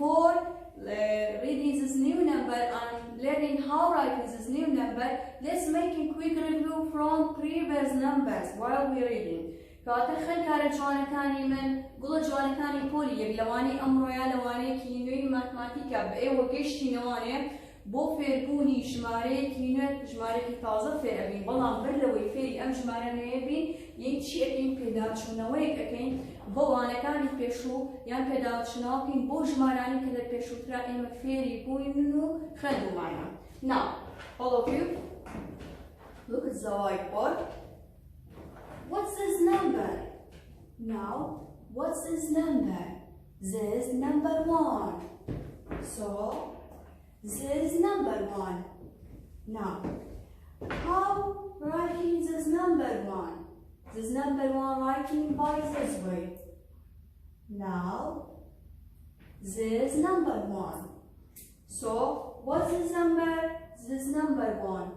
before reading this new number and learning how writing this new number, let's make a quick review from previous numbers while we're reading. کەواتە خەلکارە جوانەکانی من گوڵە جوانەکانی پۆلی یەک لەوانەی ئەمڕۆیە لەوانەیەکی نوێی ماتماتیکە بە ئێوە گەیشتینەوانێ بۆ فێربوونی ژمارەیەکی نوێ ژمارەیەکی تازە فێر ئەبین بەڵام بەر لەوەی فێری ئەم ژمارە نوێیە بین یەک چی ئەکەین پێداچوونەوەیەک ئەکەین بۆ وانەکانی پێشوو یان پێداچوونەوە بکەین بۆ ژمارانی کە لە پێشووترا ئێمە فێری بووین و خوێندومانە. Now, all of you, look at the whiteboard. What's this number? Now, what's this number? This is number 1. So, this is number 1. Now, how writing this number 1? This number 1 writing by this way. Now, this number 1. So, what's this number? This number 1.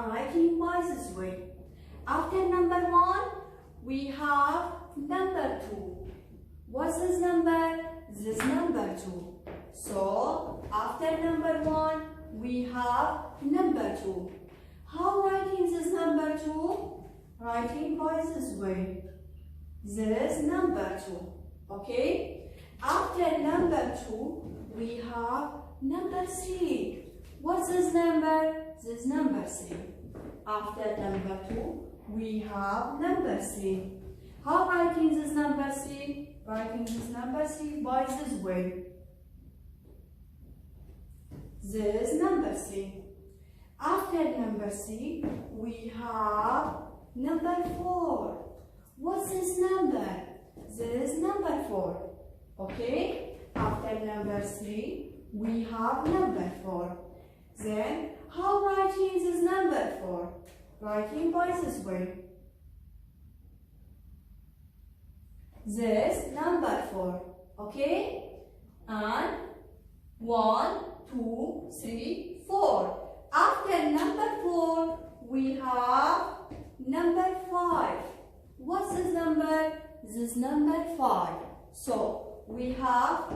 Writing by this way. After number 1, we have number 2. What's this number? This number 2. So, after number 1, we have number 2. How writing this number 2? Writing by this way. This number 2. Okay? After number 2, we have number 3. What's this number? This number 3. After number 2, we have number 3. How writing this number 3? Writing this number 3 by this way. This number 3. After number 3, we have number 4. What's this number? This number 4. Okay? After number 3, we have number 4. Then, how writing this number 4? Writing by this way. This number 4. Okay? And 1, 2, 3, 4. After number 4, we have number 5. What's this number? This number 5. So, we have,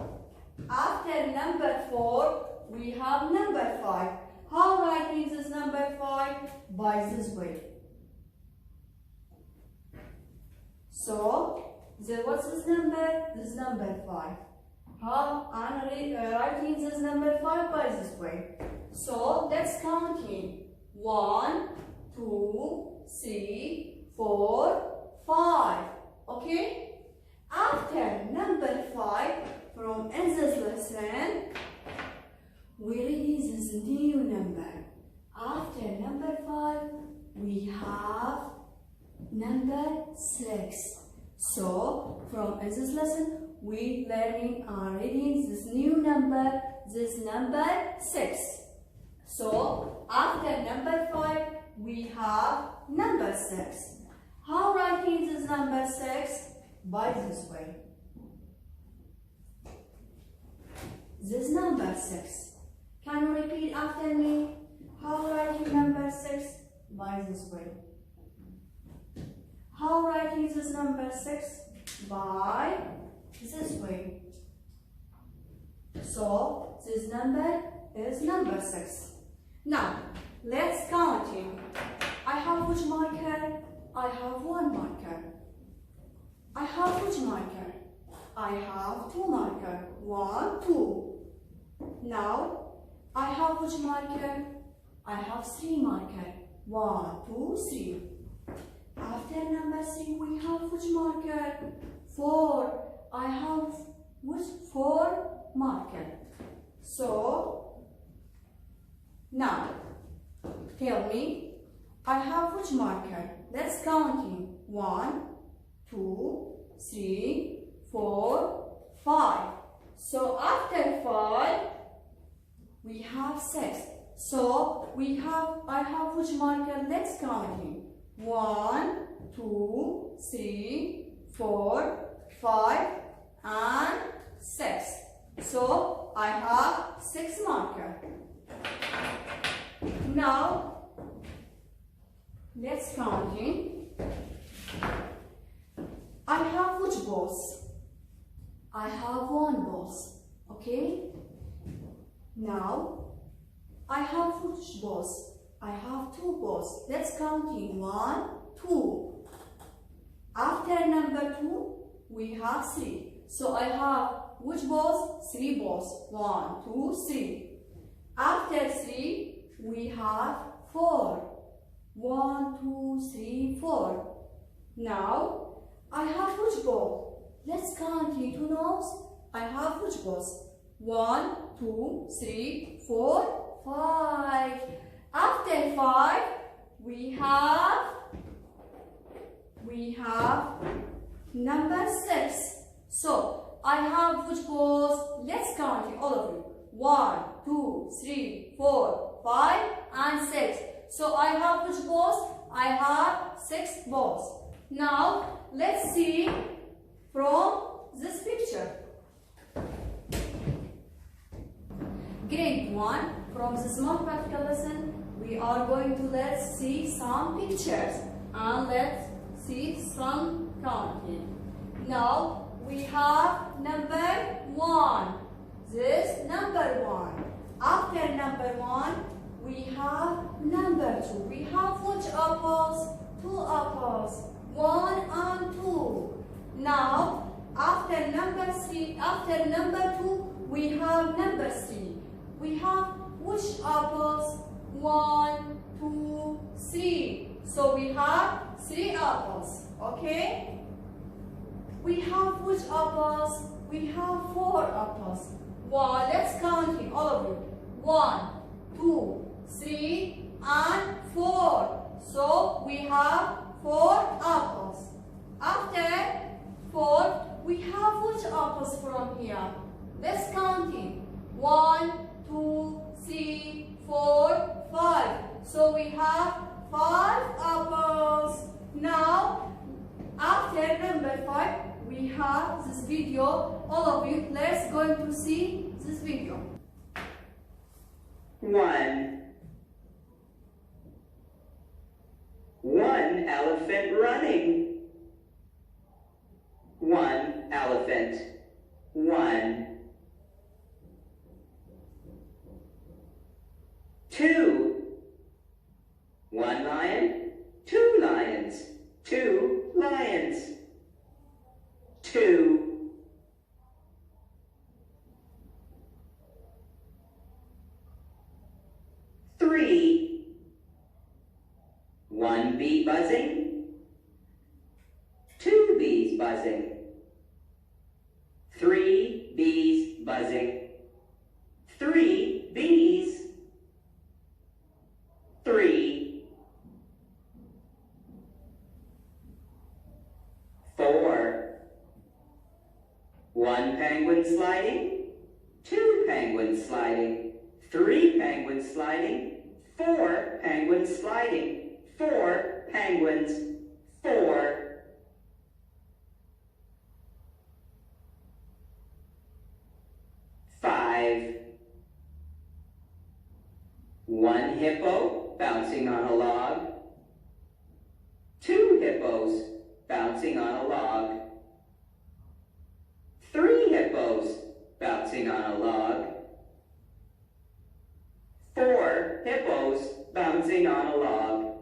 after number 4, we have number 5. How writing this number 5? By this way. So, what's this number? This number 5. How writing this number 5 by this way. So, let's counting. 1, 2, 3, 4, 5. Okay? After number 5, from in this lesson, we read this new number. After number 5, we have number 6. So, from this lesson, we learning and reading this new number, this number 6. So, after number 5, we have number 6. How writing this number 6? By this way. This number 6. Can you repeat after me? How writing number 6? By this way. How writing this number 6? By this way. So, this number is number 6. Now, let's counting. I have which marker? I have 1 marker. I have which marker? I have 2 marker. 1, 2. Now, I have which marker? I have 3 marker. 1, 2, 3. After number 3, we have which marker? 4. I have which 4 marker? So, now, tell me, I have which marker? Let's counting. 1, 2, 3, 4, 5. So, after 5, we have 6. So, I have which marker? Let's counting. 1, 2, 3, 4, 5, and 6. So, I have 6 marker. Now, let's counting. I have which balls? I have 1 balls. Okay? Now, I have which balls? I have 2 balls. Let's count in 1, 2. After number 2, we have 3. So I have which balls? 3 balls. 1, 2, 3. After 3, we have 4. 1, 2, 3, 4. Now, I have which ball? Let's count in 2 notes. I have which balls? 1, 2, 3, 4, 5. After 5, we have number 6. So I have which balls? Let's count it, all of you. 1, 2, 3, 4, 5, and 6. So I have which balls? I have 6 balls. Now let's see from this picture. Grade 1, from this mathematical lesson, we are going to let's see some pictures and let's see some counting. Now we have number 1. This number 1. After number 1, we have number 2. We have which apples? 2 apples. 1 and 2. Now after number 3, after number 2, we have number 3. We have which apples? 1, 2, 3. So we have 3 apples. Okay? We have which apples? We have 4 apples. Well, let's count it, all of you. 1, 2, 3, and 4. So we have 4 apples. After 4, we have which apples from here? Let's count it. 1, 2, 3, 4, 5. So we have 5 apples. Now, after number 5, we have this video. All of you, let's going to see this video. 1 elephant running. 1 elephant. 1 2 1 lion. 2 lions. 2 lions. 2 3 1 bee buzzing. 2 bees buzzing. 3 bees buzzing. 3 bees. 3 4 1 penguin sliding. 2 penguins sliding. 3 penguins sliding. 4 penguins sliding. 4 penguins. 4 5 1 hippo bouncing on a log. 2 hippos bouncing on a log. 3 hippos bouncing on a log. 4 hippos bouncing on a log.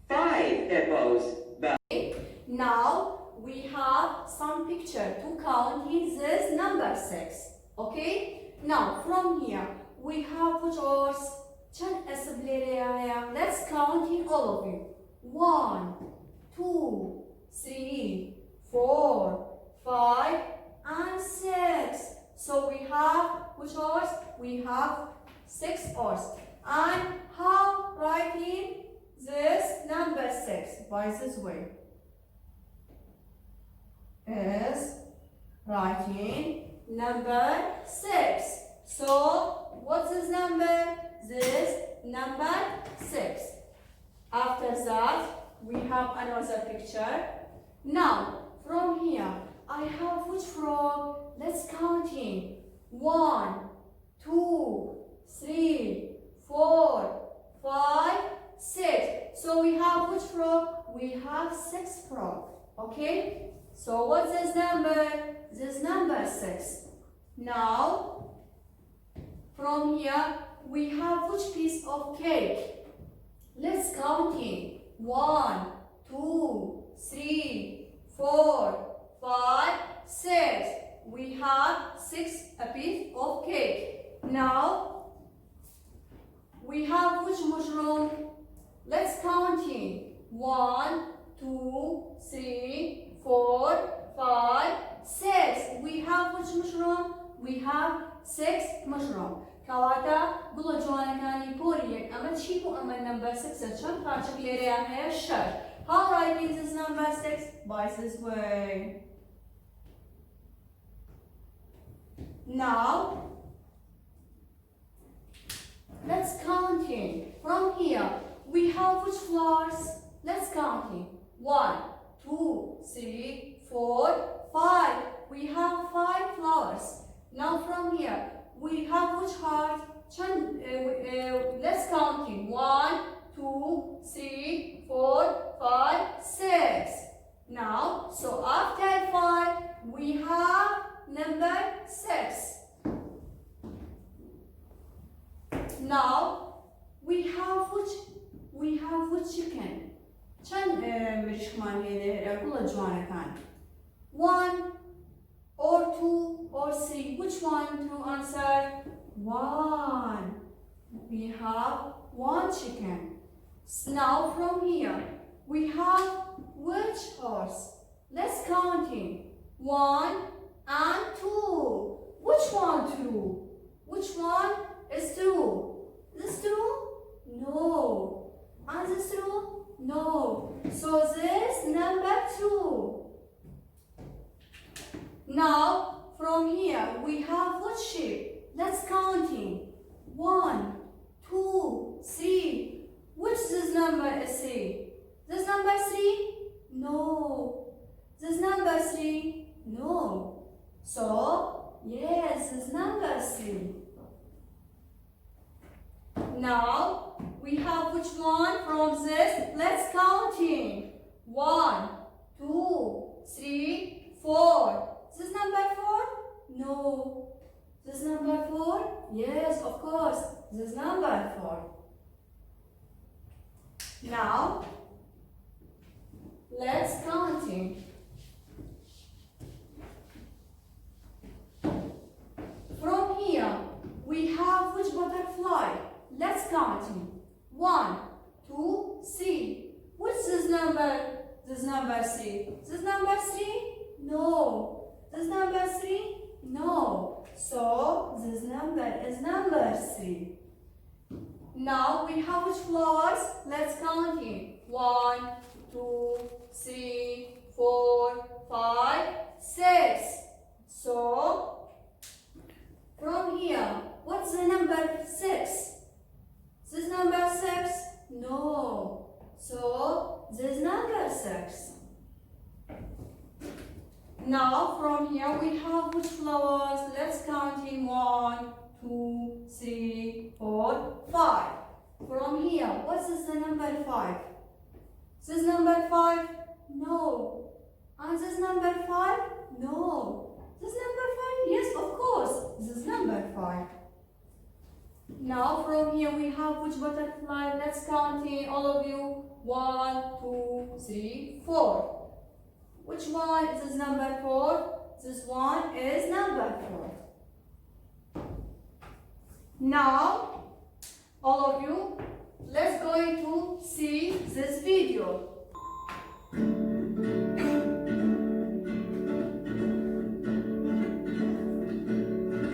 5 hippos bouncing. Now we have some picture to count in this number 6. Okay? Now from here we have which ours? Let's count in all of you. 1, 2, 3, 4, 5, and 6. So we have which oars? We have 6 oars. And how writing this number 6? By this way. Is writing number 6. So what's this number? This number 6. After that, we have another picture. Now, from here, I have which frog? Let's count in. 1, 2, 3, 4, 5, 6. So we have which frog? We have 6 frogs. Okay? So what's this number? This number 6. Now, from here, we have which piece of cake? Let's count in. 1, 2, 3, 4, 5, 6. We have 6 a piece of cake. Now, we have which mushroom? Let's count in. 1, 2, 3, 4, 5, 6. We have which mushroom? We have 6 mushroom. كواتا بلا جوانا كاني بولي أما تشيكو أما number 6 چند parçak ليريان هي شر. How writing this number 6? By this way. Now, let's count in. From here, we have which flowers? Let's count in. 1, 2, 3, 4, 5. We have 5 flowers. Now from here, we have which heart? Let's count in. 1, 2, 3, 4, 5, 6. Now, so after 5, we have number 6. Now, we have which chicken? One or 2 or 3. Which one to answer? 1. We have 1 chicken. Now from here, we have which horse? Let's count in. 1 and 2. Which one 2? Which one is 2? This true? No. And this true? No. So this number 2. Now from here we have which sheep? Let's count in. 1, 2, 3. Which this number is 3? This number 3? No. This number 3? No. So yes, this number 3. Now we have which one from this? Let's count in. 1, 2, 3, 4. This number 4? No. This number 4? Yes, of course. This number 4. Now, let's count in. From here, we have which butterfly? Let's count in. 1, 2, 3. What's this number? This number 3. This number 3? No. This number 3? No. So this number is number 3. Now we have which flowers? Let's count in. 1, 2, 3, 4, 5, 6. So from here, what's the number 6? This number 6? No. So this number 6. Now from here we have which flowers? Let's count in. 1, 2, 3, 4, 5. From here, what's this the number 5? This number 5? No. And this number 5? No. This number 5? Yes, of course. This is number 5. Now from here we have which butterfly? Let's count in, all of you. 1, 2, 3, 4. Which one is this number 4? This one is number 4. Now, all of you, let's going to see this video.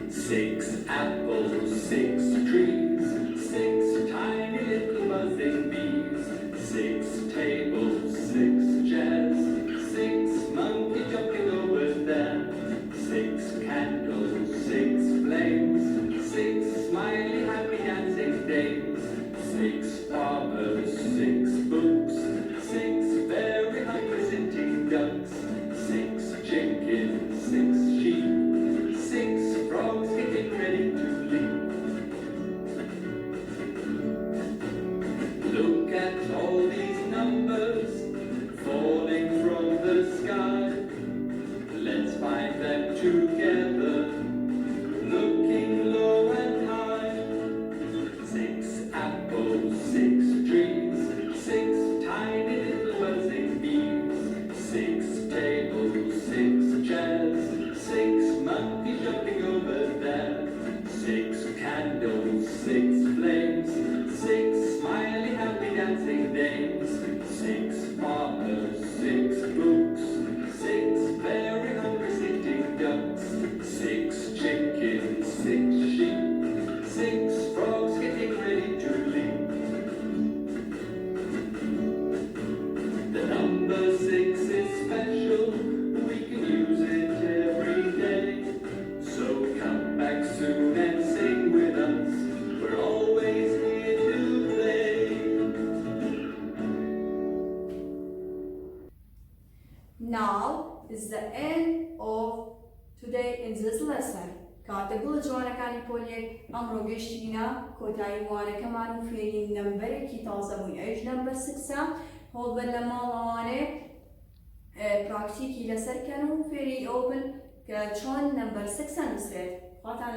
Six apples, 6 trees, 6 tiny little buzzing bees, 6 tables, 6 chairs, 6 monkeys jumping over there, 6 candles, 6 flames, 6 smiley happy dancing dames, 6 barbers, 6 books, 6 candles, 6 flames, 6 smiley, happy dancing dames, 6 farmers, 6 books, 6 very hungry sitting ducks, 6 chickens, 6 sheep, 6 frogs getting ready to leap. The number 6 is special, we can use it every day. So come back soon and sing with us, we're always here to play. Now is the end of today in this lesson. کاتەگوڵ جوانەکانی پۆلیێک ئەمڕۆ گەشتینە کۆتایی وانەکەمان و فێری نەمبەرێکی تازە بووین ئەویش نەمبەر 6 هەوڵبەر لە ماڵەوانێ پراکتیکی لەسەرکەن و فێری ئەو بن کە چۆن نەمبەر 6 نووسێت. خواتان